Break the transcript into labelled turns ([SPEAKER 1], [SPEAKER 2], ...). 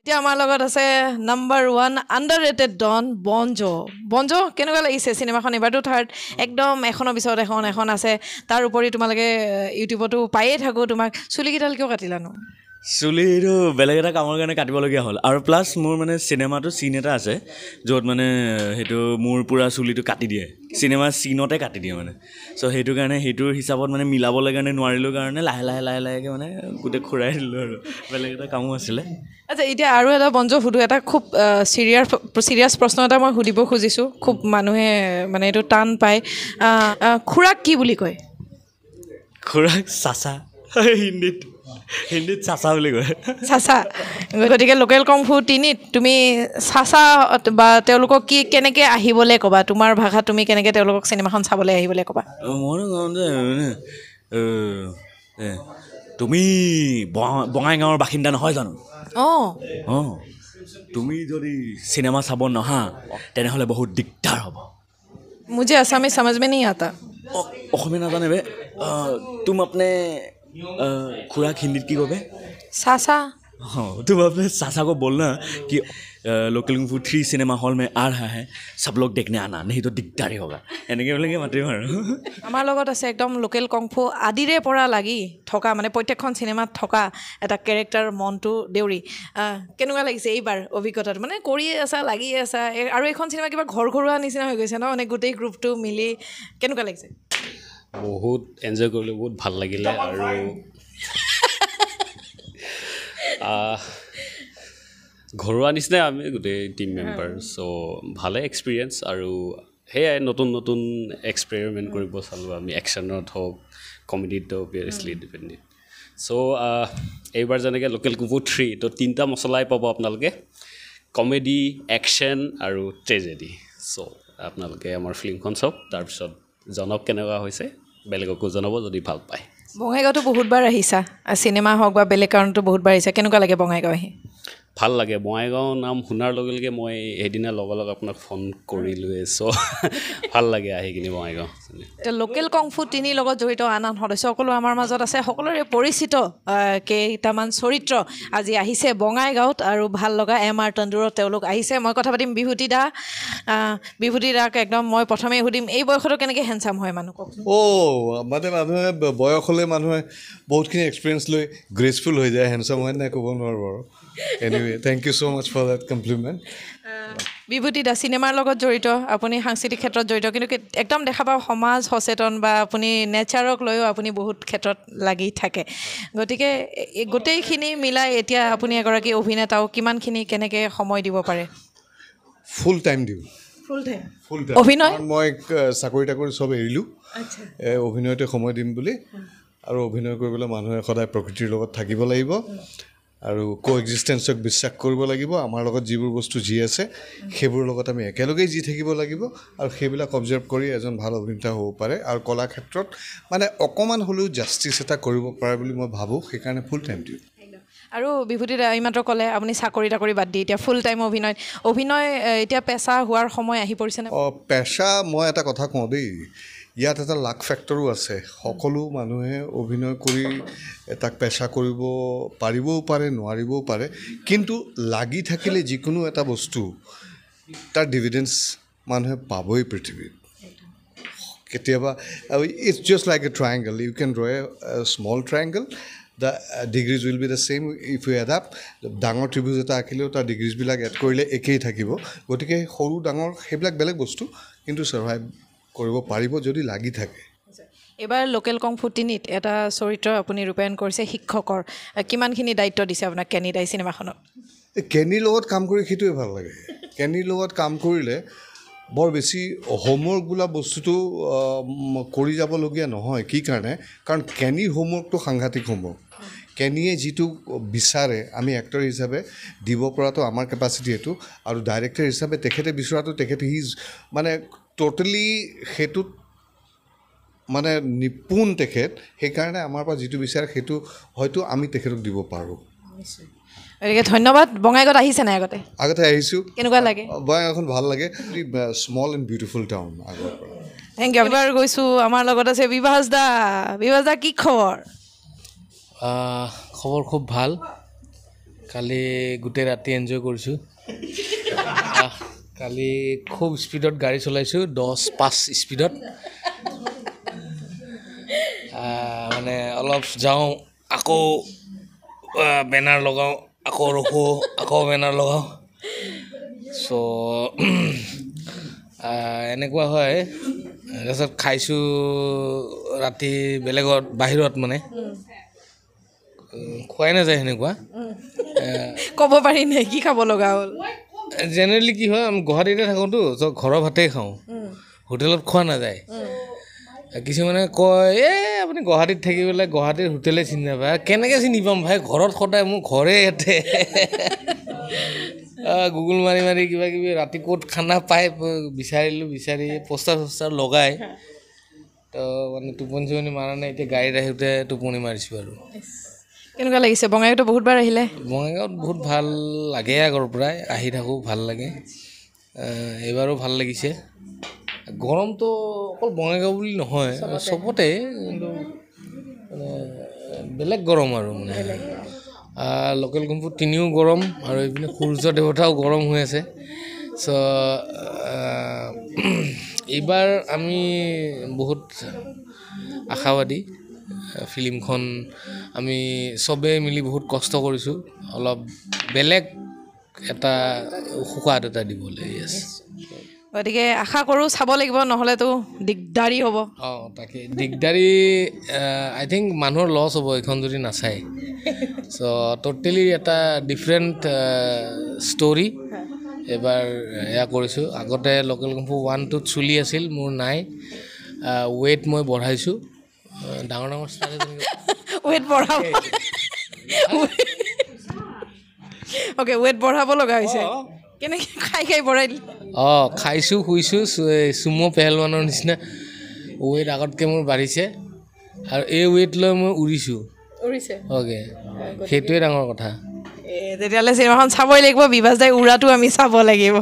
[SPEAKER 1] এতিয়া আমাৰ লগত আছে নাম্বাৰ 1 আণ্ডাৰৰেটেড ডন বঞ্জ কেনেকুৱা লাগিছে চিনেমাখন এবাৰতো থাৰ্ড একদম এখনৰ পিছত এখন আছে তাৰ উপৰি তোমালোকে ইউটিউবতো পায়ে থাকো তোমাক চুলিকেইডাল কিয় কাটিলানো
[SPEAKER 2] চুলিটো বেলেগ এটা কামৰ কাৰণে কাটিবলগীয়া হ'ল আৰু প্লাছ মোৰ মানে চিনেমাটো চিন এটা আছে য'ত মানে সেইটো মোৰ পূৰা চুলিটো কাটি দিয়ে চিনেমা চিনতে কাটি দিয়ে মানে চ' সেইটো কাৰণে সেইটোৰ হিচাপত মানে মিলাবলৈ কাৰণে নোৱাৰিলোঁ কাৰণে লাহে মানে গোটেই খুৰাই দিলোঁ আৰু বেলেগ এটা কামো আছিলে
[SPEAKER 1] আচ্ছা এতিয়া আৰু এটা বঞ্জ সুধো এটা খুব চিৰিয়াছ প্ৰশ্ন এটা মই সুধিব খুজিছোঁ খুব মানুহে মানে এইটো টান পায় খুৰাক কি বুলি কয়
[SPEAKER 2] খুৰাক চাচা হিন্দীত চাচা বুলি কয়
[SPEAKER 1] চাচা গতিকে লোকেল কংফু 3ত তুমি চাচা বা তেওঁলোকক কি কেনেকৈ আহিবলৈ ক'বা তোমাৰ ভাষাত তুমি কেনেকৈ তেওঁলোকক চিনেমাখন চাবলৈ আহিবলৈ ক'বা
[SPEAKER 2] মই কওঁ যে তুমি বঙাইগাঁৱৰ বাসিন্দা নহয় জানো অঁ তুমি যদি চিনেমা চাব নহা তেনেহ'লে বহুত দিগদাৰ হ'ব
[SPEAKER 1] मुझे असमी समझ में नहीं आता
[SPEAKER 2] অসমীয়া নাজানে বে তুম আপনে खुराक हिंदी की कबे
[SPEAKER 1] सासा
[SPEAKER 2] हाँ तुम अपने सासा को बोलना कि लोकल कुंफू 3 सिनेमा हॉल में आ रहा है सब लोग देखने आना नहीं तो दिक्कत ही होगा এনেকৈ বলে মাতিম আৰু
[SPEAKER 1] আমাৰ লগত আছে একদম লোকেল কংফু আদিৰে পৰা লাগি থকা মানে প্ৰত্যেকখন চিনেমাত থকা এটা কেৰেক্টাৰ মন্টু দেউৰী কেনেকুৱা লাগিছে এইবাৰ অভিজ্ঞতাটো মানে কৰিয়ে আছা লাগি আছা আৰু এইখন চিনেমা কিবা ঘৰুৱা নিচিনা হৈ গৈছে ন মানে গোটেই গ্ৰুপটো মিলি কেনেকুৱা লাগিছে
[SPEAKER 3] বহুত এনজয় কৰিলোঁ বহুত ভাল লাগিলে আৰু ঘৰুৱা নিচিনাই আমি গোটেই টিম মেম্বাৰ চ' ভালে এক্সপিৰিয়েঞ্চ আৰু সেয়াই নতুন এক্সপেৰিমেণ্ট কৰিব চালোঁ আমি একশ্যনত হওক কমেডিত অভিয়াছলি ডিপেণ্ডেণ্ট চ' এইবাৰ যেনেকৈ লোকেল কুফু 3 তো 3টা মছলাই পাব আপোনালোকে কমেডি একশ্যন আৰু ট্ৰেজেডি চ' আপোনালোকে আমাৰ ফিল্মখন চাওক তাৰপিছত জনক কেনেকুৱা হৈছে বেলেগকো জনাব যদি ভাল পায়
[SPEAKER 1] বঙাইগাঁৱতো বহুতবাৰ আহিছা চিনেমা হওক বা বেলেগ কাৰণতো বহুতবাৰ আহিছা কেনেকুৱা লাগে বঙাইগাঁও আহি
[SPEAKER 3] ভাল লাগে বঙাইগাঁও নাম শুনাৰ লগে লগে মই সেইদিনা লগে আপোনাক ফোন কৰিলোঁৱে চ' ভাল লাগে আহি কিনি বঙাইগাঁও
[SPEAKER 1] এতিয়া লোকেল কংফু 3 লগত জড়িত আন সদস্য সকলো আমাৰ মাজত আছে সকলোৰে পৰিচিত কেইটামান চৰিত্ৰ আজি আহিছে বঙাইগাঁৱত আৰু ভাল লগা MR তন্দুৰত তেওঁলোক আহিছে মই কথা পাতিম বিভূতি দাক একদম মই প্ৰথমেই সুধিম এই বয়সতো কেনেকৈ হেণ্ডচাম হয় মানুহ
[SPEAKER 4] মানে মানুহে বয়স হ'লে মানুহে বহুতখিনি এক্সপিৰিয়েঞ্চ লৈ গ্ৰেচফুল হৈ যায় হেণ্ডচাম হয় নাই ক'ব নোৱাৰোঁ বাৰু anyway thank you so' much for that compliment
[SPEAKER 1] Bibhuti da চিনেমাৰ লগত জড়িত আপুনি সাংস্কৃতিক ক্ষেত্ৰত জড়িত কিন্তু একদম দেখা পাওঁ সমাজ সচেতন বা আপুনি নেচাৰক লৈও আপুনি বহুত ক্ষেত্ৰত লাগি থাকে গতিকে গোটেইখিনি মিলাই এতিয়া আপুনি এগৰাকী অভিনেতাও কিমানখিনি কেনেকৈ সময় দিব পাৰে
[SPEAKER 4] ফুল টাইম দিওঁ
[SPEAKER 1] অভিনয়
[SPEAKER 4] মই চাকৰি তাকৰি চব এৰিলোঁ অভিনয়তে সময় দিম বুলি আৰু অভিনয় কৰিবলৈ মানুহে সদায় প্ৰকৃতিৰ লগত থাকিব লাগিব আৰু কোএক্সিষ্টেঞ্চক বিশ্বাস কৰিব লাগিব আমাৰ লগত যিবোৰ বস্তু যি আছে সেইবোৰৰ লগত আমি একেলগেই যি থাকিব লাগিব আৰু সেইবিলাক অবজাৰ্ভ কৰি এজন ভাল অভিনেতা হ'ব পাৰে আৰু কলা ক্ষেত্ৰত মানে অকণমান হ'লেও জাষ্টিছ এটা কৰিব পাৰে বুলি মই ভাবোঁ সেইকাৰণে ফুল টাইম দিওঁ
[SPEAKER 1] আৰু বিভূতি দা এইমাত্ৰ ক'লে আপুনি চাকৰি তাকৰি বাদ দি এতিয়া ফুল টাইম অভিনয় এতিয়া পেচা হোৱাৰ সময় আহি পৰিছেনে
[SPEAKER 4] পেচা মই এটা কথা কওঁ দেই ইয়াত এটা লাক ফেক্টৰো আছে সকলো মানুহে অভিনয় কৰি তাক পেচা কৰিব পাৰিবও পাৰে নোৱাৰিবও পাৰে কিন্তু লাগি থাকিলে যিকোনো এটা বস্তু তাৰ ডিভিডেন্স মানুহে পাবই পৃথিৱীত কেতিয়াবা it's just like a triangle you can draw a small triangle the degrees will be the same if you add up ডাঙৰ ত্ৰিভুজ এটা আঁকিলেও তাৰ ডিগ্ৰিজবিলাক এড কৰিলে একেই থাকিব গতিকে সৰু ডাঙৰ সেইবিলাক বেলেগ বস্তু কিন্তু ছাৰ্ভাইভ কৰিব পাৰিব যদি লাগি থাকে
[SPEAKER 1] এবাৰ লোকেল কংফু 3ত এটা চৰিত্ৰ আপুনি ৰূপায়ণ কৰিছে শিক্ষকৰ কিমানখিনি দায়িত্ব দিছে আপোনাক কেনি দাই চিনেমাখনত
[SPEAKER 4] কেনিৰ লগত কাম কৰি সেইটোৱে ভাল লাগে কেনিৰ লগত কাম কৰিলে বৰ বেছি হোমৱৰ্ক বোলা বস্তুটো কৰি যাবলগীয়া নহয় কি কাৰণে কাৰণ কেনিৰ হোমৱৰ্কটো সাংঘাতিক হোমৱৰ্ক কেনিয়ে যিটো বিচাৰে আমি এক্টৰ হিচাপে দিব পৰাটো আমাৰ কেপাচিটি এইটো আৰু ডাইৰেক্টৰ হিচাপে তেখেতে বিচৰাটো তেখেতে মানে টোটেলি সেইটোত মানে নিপুণ তেখেত সেইকাৰণে আমাৰ পৰা যিটো বিচাৰে সেইটো হয়তো আমি তেখেতক দিব পাৰোঁ
[SPEAKER 1] গতিকে ধন্যবাদ বঙাইগাঁৱত আহিছে নাই আগতে
[SPEAKER 4] আহিছোঁ
[SPEAKER 1] কেনেকুৱা লাগে
[SPEAKER 4] বঙাইগাঁওখন ভাল লাগে স্মল এণ্ড বিউটিফুল টাউন আগৰ পৰা
[SPEAKER 1] থেংক ইউ এবাৰ গৈছোঁ আমাৰ লগত আছে বিভাস দা কি খবৰ
[SPEAKER 5] খবৰ খুব ভাল কালি গোটেই ৰাতি এনজয় কৰিছোঁ কালি খুব স্পীডত গাড়ী চলাইছোঁ 10-5 স্পীডত মানে অলপ যাওঁ আকৌ বেনাৰ লগাওঁ আকৌ ৰখোঁ আকৌ বেনাৰ লগাওঁ চ' এনেকুৱা হয় তাৰপিছত খাইছোঁ ৰাতি বেলেগত বাহিৰত মানে খোৱাই নাযায় সেনেকুৱা
[SPEAKER 1] ক'ব পাৰি নে কি খাব লগা হ'ল
[SPEAKER 5] জেনেৰেলি কি হয় আমি গুৱাহাটীতে থাকোঁতো চ' ঘৰৰ ভাতেই খাওঁ হোটেলত খোৱা নাযায় কিছুমানে কয় আপুনি গুৱাহাটীত থাকি পেলাই গুৱাহাটীৰ হোটেলে চিনি নাপায় কেনেকৈ চিনি পাম ভাই ঘৰত সদায় মোৰ ঘৰে ইয়াতে গুগল মাৰি মাৰি কিবা কিবি ৰাতি ক'ত খানা পাই বিচাৰি পোষ্টাৰ চষ্টাৰ লগাই তো মানে টোপনি চোপনি মাৰা নাই এতিয়া গাড়ীত আহোঁতে টোপনি মাৰিছোঁ আৰু
[SPEAKER 1] কেনেকুৱা লাগিছে বঙাইগাঁৱতো বহুতবাৰ আহিলে
[SPEAKER 5] বঙাইগাঁৱত বহুত ভাল লাগে আগৰ পৰাই আহি থাকোঁ ভাল লাগে এইবাৰো ভাল লাগিছে গৰমটো অকল বঙাইগাঁও বুলি নহয় চবতে কিন্তু মানে বেলেগ গৰম আৰু মানে লোকেল গুম্ফুত তিনিও গৰম আৰু এইপিনে সূৰ্য দেৱতাও গৰম হৈ আছে চ' এইবাৰ আমি বহুত আশাবাদী ফিল্মখন আমি চবেই মিলি বহুত কষ্ট কৰিছোঁ অলপ বেলেগ এটা সোৱাদ এটা দিবলৈ আছে
[SPEAKER 1] গতিকে আশা কৰোঁ চাব লাগিব নহ'লেতো দিগদাৰী হ'ব
[SPEAKER 5] তাকে দিগদাৰী আই থিংক মানুহৰ লছ হ'ব এইখন যদি নাচায় চ' ট'টেলি এটা ডিফাৰেণ্ট ষ্টৰি এবাৰ এয়া কৰিছোঁ আগতে লোকেল গুম্ফু 1-2 চলি আছিল মোৰ নাই ৱেইট মই বঢ়াইছোঁ ডাঙৰ ষ্টাৰ
[SPEAKER 1] ৱেইট বঢ়াব অ'কে ৱেইট বঢ়াব লগা হৈছে কেনেকৈ খাই বঢ়াই দিলে
[SPEAKER 5] খাইছোঁ শুইছোঁ চুমো পেহেলৱানৰ নিচিনা ৱেইট আগতকৈ মোৰ বাঢ়িছে আৰু এই ৱেইট লৈ মই উৰিছোঁ অ'কে সেইটোৱে ডাঙৰ কথা
[SPEAKER 1] তেতিয়াহ'লে চিনেমাখন চাবই লাগিব বিভাস দাই উৰাটো আমি চাব লাগিব